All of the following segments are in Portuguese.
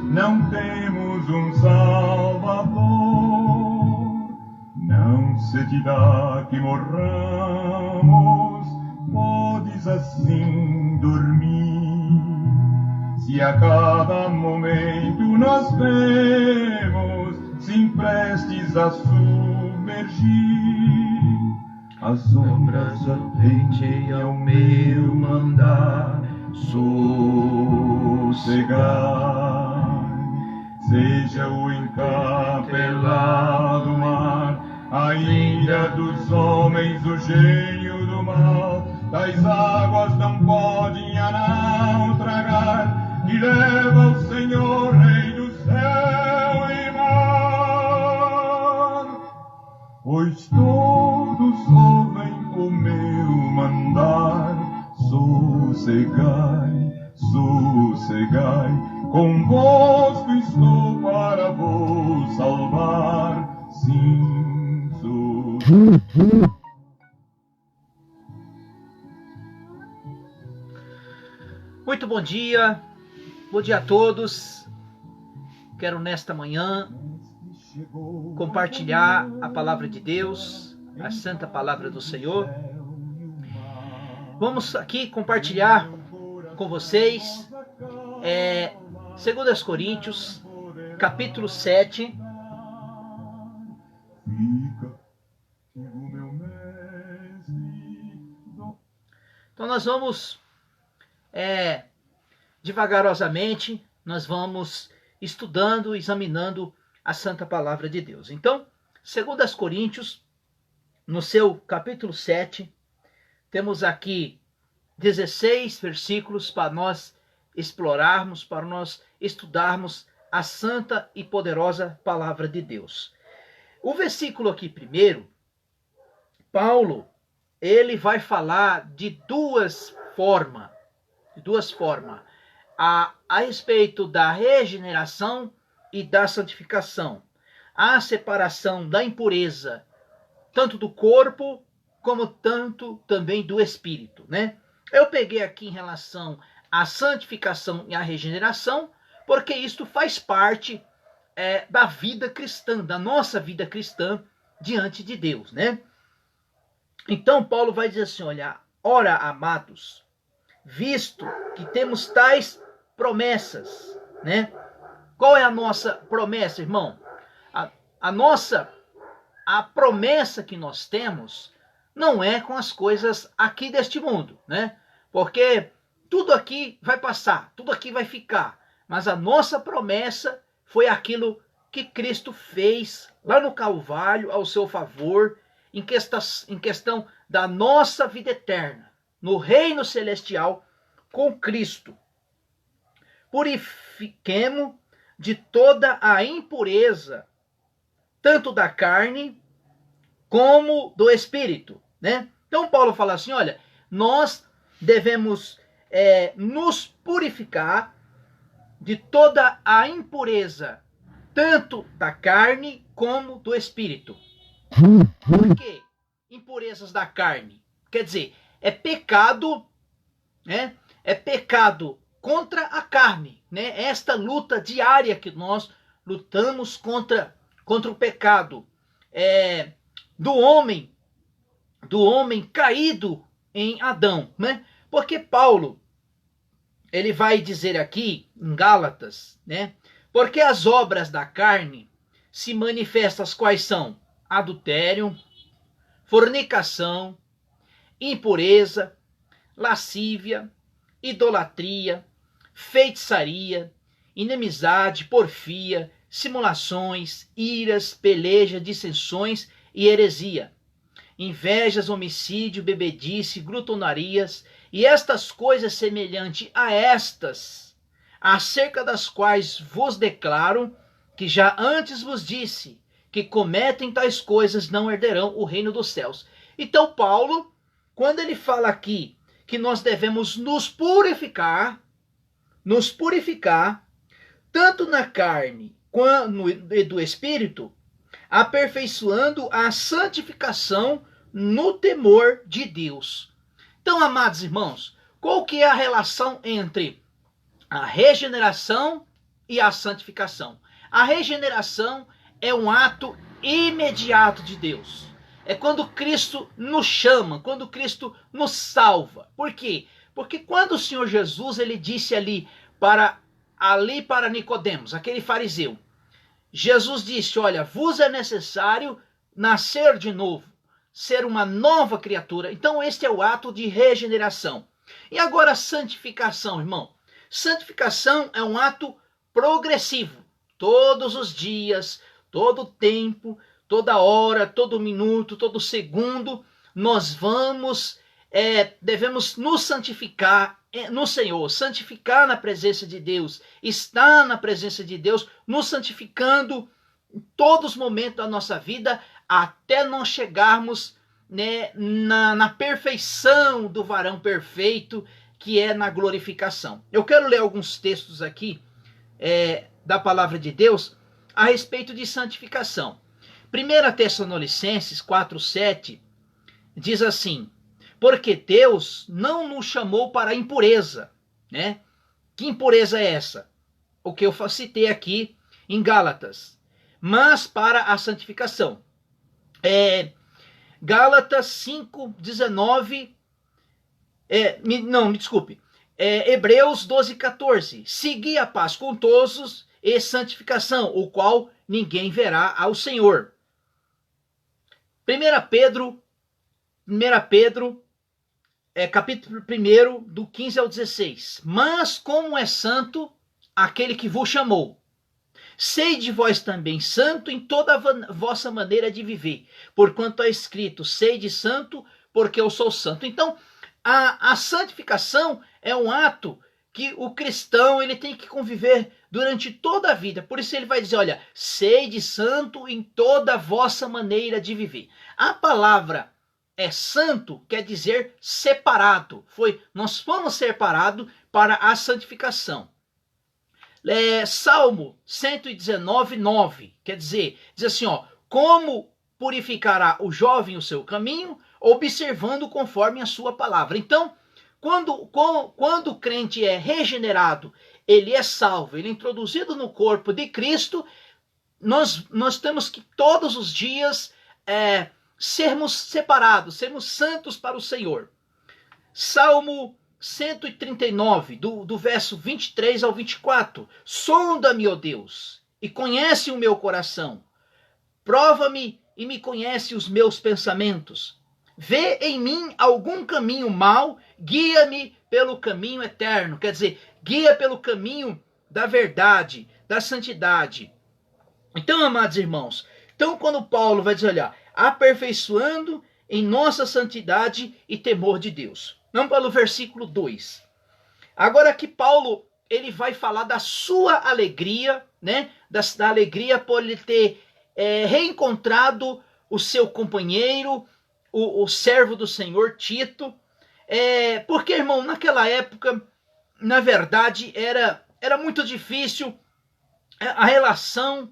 não temos um Salvador. Não se te dá que morramos, podes assim dormir. Se a cada momento nós vemos, se prestes a submergir, as sombras ardente ao meu mandar sossegai. Seja o encapelado mar, a ira dos homens, o gênio do mal, das águas não podem a não tragar, que leva o Senhor, Rei do céu e mar. Pois todos ouvem o meu mandar, sossegai, sossegai, convosco estou para vos salvar, sim, sou. Muito bom dia a todos. Quero nesta manhã compartilhar a palavra de Deus, a santa palavra do Senhor. Vamos aqui compartilhar com vocês 2 Coríntios, capítulo 7. Então nós vamos devagarosamente, nós vamos estudando, examinando a santa palavra de Deus. Então, 2 Coríntios, no seu capítulo 7, temos aqui 16 versículos para nós explorarmos, para nós estudarmos a santa e poderosa palavra de Deus. O versículo aqui primeiro, Paulo, ele vai falar de duas formas a respeito da regeneração e da santificação. A separação da impureza, tanto do corpo, como tanto também do espírito, né? Eu peguei aqui em relação à santificação e à regeneração, porque isto faz parte da vida cristã, da nossa vida cristã diante de Deus, né? Então Paulo vai dizer assim, olha, ora, amados, visto que temos tais promessas, né? Qual é a nossa promessa, irmão? A promessa que nós temos não é com as coisas aqui deste mundo, né? Porque tudo aqui vai passar, tudo aqui vai ficar. Mas a nossa promessa foi aquilo que Cristo fez lá no Calvário ao seu favor, em questão da nossa vida eterna, no reino celestial com Cristo. Purifiquemo de toda a impureza, tanto da carne como do espírito, né? Então Paulo fala assim, olha, nós devemos nos purificar de toda a impureza, tanto da carne como do espírito. Por quê? Impurezas da carne. Quer dizer, é pecado, né? É pecado contra a carne, né? Esta luta diária que nós lutamos contra o pecado do homem caído em Adão, né? Porque Paulo, ele vai dizer aqui em Gálatas, né? Porque as obras da carne se manifestam, quais são? Adultério, fornicação, impureza, lascívia, idolatria, feitiçaria, inimizade, porfia, simulações, iras, peleja, dissensões e heresia, invejas, homicídio, bebedice, glutonarias e estas coisas semelhantes a estas, acerca das quais vos declaro que já antes vos disse, que cometem tais coisas não herderão o reino dos céus. Então Paulo, quando ele fala aqui que nós devemos nos purificar, tanto na carne quanto do espírito, aperfeiçoando a santificação no temor de Deus. Então, amados irmãos, qual que é a relação entre a regeneração e a santificação. A regeneração é um ato imediato de Deus. É quando Cristo nos chama, quando Cristo nos salva. Por quê? Porque quando o Senhor Jesus ele disse para Nicodemos, aquele fariseu, Jesus disse, olha, vos é necessário nascer de novo, ser uma nova criatura. Então este é o ato de regeneração. E agora a santificação, irmão. Santificação é um ato progressivo. Todos os dias, todo o tempo, toda hora, todo minuto, todo segundo, nós devemos nos santificar no Senhor, santificar na presença de Deus, estar na presença de Deus, nos santificando em todos os momentos da nossa vida, até nós chegarmos, né, na perfeição do varão perfeito, que é na glorificação. Eu quero ler alguns textos aqui da palavra de Deus a respeito de santificação. 1 Tessalonicenses 4,7 diz assim, porque Deus não nos chamou para a impureza, né? Que impureza é essa? O que eu citei aqui em Gálatas, mas para a santificação. Gálatas 5,19, Hebreus 12,14, segui a paz com todos e santificação, o qual ninguém verá ao Senhor. 1 Pedro, capítulo 1, do 15 ao 16. Mas como é santo aquele que vos chamou, sede vós também santo em toda a vossa maneira de viver, porquanto é escrito, sede santo, porque eu sou santo. Então, a santificação é um ato que o cristão ele tem que conviver durante toda a vida. Por isso ele vai dizer, olha, sede santo em toda a vossa maneira de viver. A palavra santo quer dizer separado. Nós fomos separados para a santificação. Salmo 119:9, diz assim, como purificará o jovem o seu caminho, observando conforme a sua palavra. Então, quando o crente é regenerado, ele é salvo, ele é introduzido no corpo de Cristo, nós temos que todos os dias sermos separados, sermos santos para o Senhor. Salmo 139, do verso 23 ao 24. Sonda-me, ó Deus, e conhece o meu coração. Prova-me e me conhece os meus pensamentos. Vê em mim algum caminho mau, guia-me pelo caminho eterno. Quer dizer, guia pelo caminho da verdade, da santidade. Então, amados irmãos, quando Paulo vai dizer, olha, aperfeiçoando em nossa santidade e temor de Deus. Vamos para o versículo 2. Agora que Paulo ele vai falar da sua alegria, né? Da alegria por ele ter reencontrado o seu companheiro, o servo do Senhor, Tito. Porque, irmão, naquela época, na verdade, era muito difícil a relação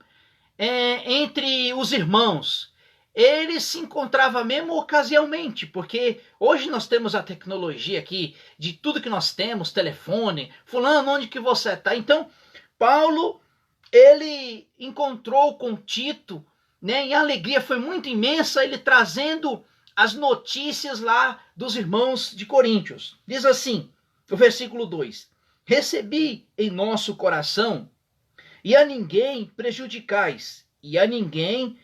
entre os irmãos. Ele se encontrava mesmo ocasionalmente, porque hoje nós temos a tecnologia aqui de tudo que nós temos, telefone, fulano, onde que você está? Então, Paulo, ele encontrou com Tito, né, e a alegria foi muito imensa, ele trazendo as notícias lá dos irmãos de Coríntios. Diz assim, o versículo 2, recebi em nosso coração, e a ninguém prejudicais, e a ninguém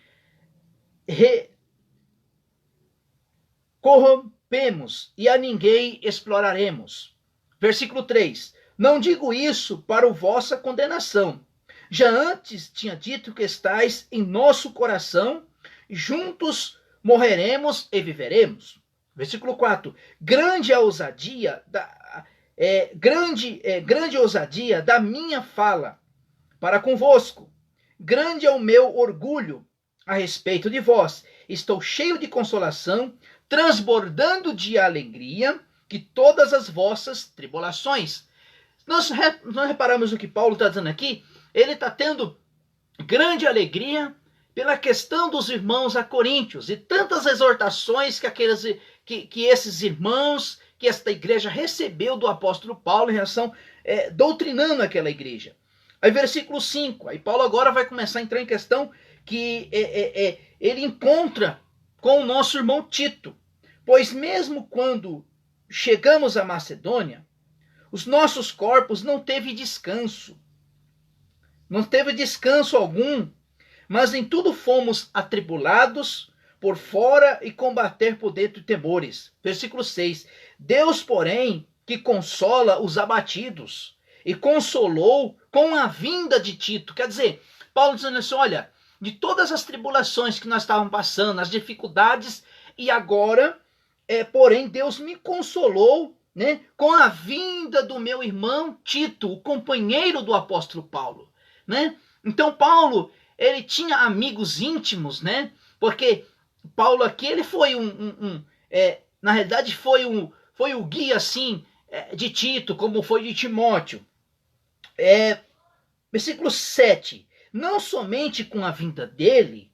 corrompemos, e a ninguém exploraremos. Versículo 3, não digo isso para a vossa condenação. Já antes tinha dito que estais em nosso coração, juntos morreremos e viveremos. Versículo 4, grande ousadia da minha fala para convosco. Grande é o meu orgulho a respeito de vós. Estou cheio de consolação, transbordando de alegria, que todas as vossas tribulações. Nós reparamos o que Paulo está dizendo aqui. Ele está tendo grande alegria pela questão dos irmãos a Coríntios e tantas exortações que esses irmãos, que esta igreja recebeu do apóstolo Paulo em relação, doutrinando aquela igreja. Aí versículo 5, aí Paulo agora vai começar a entrar em questão que ele encontra com o nosso irmão Tito. Pois mesmo quando chegamos à Macedônia, os nossos corpos não teve descanso. Não teve descanso algum, mas em tudo fomos atribulados por fora e combater por dentro temores. Versículo 6. Deus, porém, que consola os abatidos, e consolou com a vinda de Tito. Quer dizer, Paulo dizendo assim, olha, de todas as tribulações que nós estávamos passando, as dificuldades, e agora, porém, Deus me consolou, né, com a vinda do meu irmão Tito, o companheiro do apóstolo Paulo, né? Então Paulo, ele tinha amigos íntimos, né? Porque Paulo aqui, ele foi na realidade foi o guia assim de Tito, como foi de Timóteo. Versículo 7. Não somente com a vinda dele,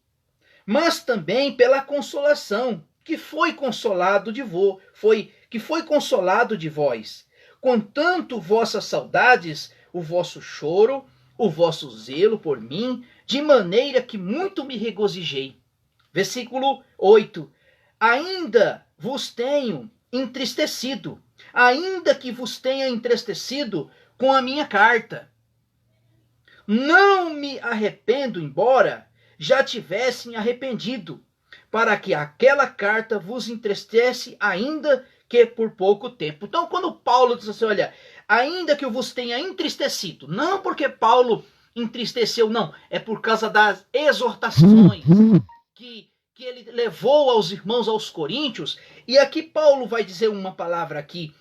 mas também pela consolação, que foi consolado de vós, contanto vossas saudades, o vosso choro, o vosso zelo por mim, de maneira que muito me regozijei. Versículo 8. Ainda vos tenho entristecido, ainda que vos tenha entristecido com a minha carta. Não me arrependo, embora já tivessem arrependido, para que aquela carta vos entristece, ainda que por pouco tempo. Então, quando Paulo diz assim, olha, ainda que eu vos tenha entristecido, não porque Paulo entristeceu, não, é por causa das exortações que ele levou aos irmãos, aos coríntios. E aqui Paulo vai dizer uma palavra aqui,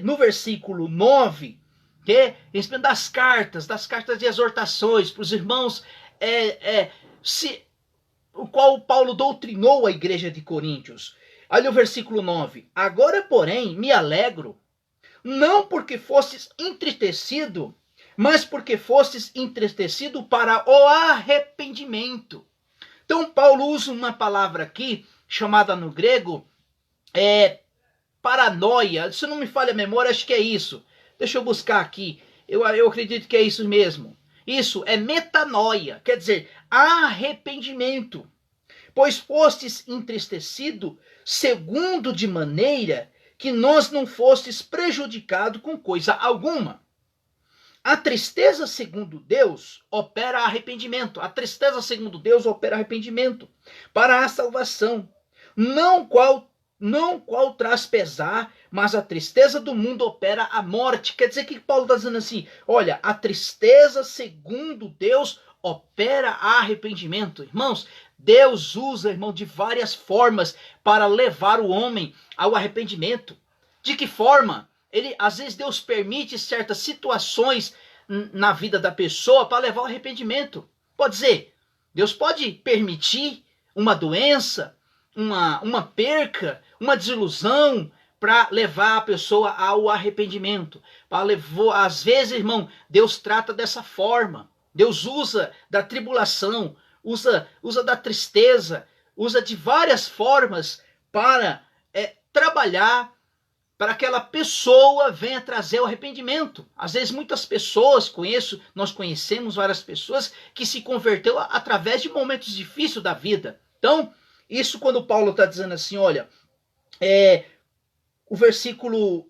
no versículo 9, que é respeito das cartas de exortações para os irmãos, o qual Paulo doutrinou a igreja de Coríntios. Olha o versículo 9. Agora, porém, me alegro, não porque fostes entristecido, mas porque fostes entristecido para o arrependimento. Então, Paulo usa uma palavra aqui, chamada no grego, paranoia. Se não me falha a memória, acho que é isso. Deixa eu buscar aqui. Eu acredito que é isso mesmo. Isso é metanoia, quer dizer, arrependimento. Pois fostes entristecido, segundo de maneira que nós não fostes prejudicado com coisa alguma. A tristeza segundo Deus opera arrependimento. A tristeza segundo Deus opera arrependimento para a salvação. Não qual traz pesar, mas a tristeza do mundo opera a morte. Quer dizer que Paulo está dizendo assim, olha, a tristeza segundo Deus opera arrependimento. Irmãos, Deus usa, irmão, de várias formas para levar o homem ao arrependimento. De que forma? Às vezes Deus permite certas situações na vida da pessoa para levar ao arrependimento. Pode dizer, Deus pode permitir uma doença, uma perca, uma desilusão para levar a pessoa ao arrependimento. Às vezes, irmão, Deus trata dessa forma. Deus usa da tribulação, usa da tristeza, usa de várias formas para trabalhar para que aquela pessoa venha trazer o arrependimento. Às vezes muitas pessoas, nós conhecemos várias pessoas que se converteu através de momentos difíceis da vida. Então, isso quando Paulo está dizendo assim, olha, o versículo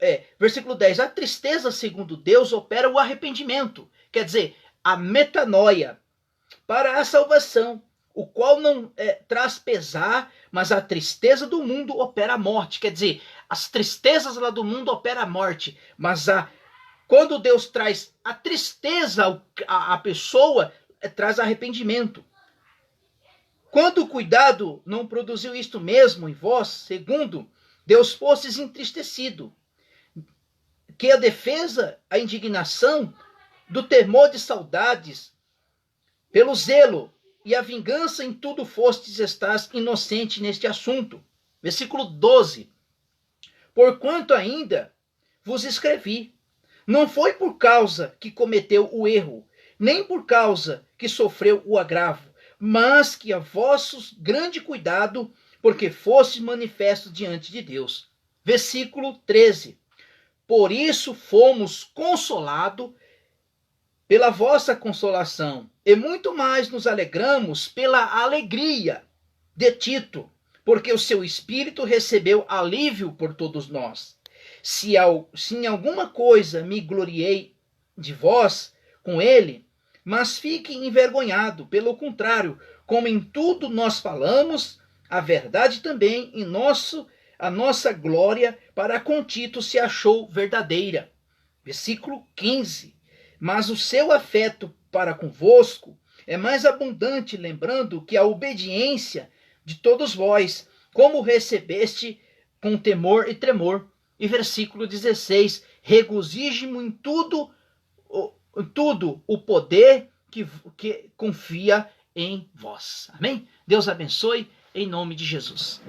10, a tristeza segundo Deus opera o arrependimento, quer dizer, a metanoia, para a salvação, o qual não traz pesar, mas a tristeza do mundo opera a morte. Quer dizer, as tristezas lá do mundo opera a morte, mas quando Deus traz a tristeza à pessoa, traz arrependimento. Quando o cuidado não produziu isto mesmo em vós, segundo Deus fostes entristecido, que a defesa, a indignação, do temor de saudades, pelo zelo e a vingança em tudo fostes, estás inocente neste assunto. Versículo 12. Porquanto ainda vos escrevi, não foi por causa que cometeu o erro, nem por causa que sofreu o agravo, mas que a vosso grande cuidado, porque fosse manifesto diante de Deus. Versículo 13. Por isso fomos consolados pela vossa consolação, e muito mais nos alegramos pela alegria de Tito, porque o seu espírito recebeu alívio por todos nós. Se em alguma coisa me gloriei de vós com ele, mas fique envergonhado, pelo contrário, como em tudo nós falamos, a verdade também a nossa glória para com Tito se achou verdadeira. Versículo 15. Mas o seu afeto para convosco é mais abundante, lembrando que a obediência de todos vós, como recebeste com temor e tremor. E versículo 16, regozijo-me em tudo o poder que confia em vós. Amém? Deus abençoe, em nome de Jesus.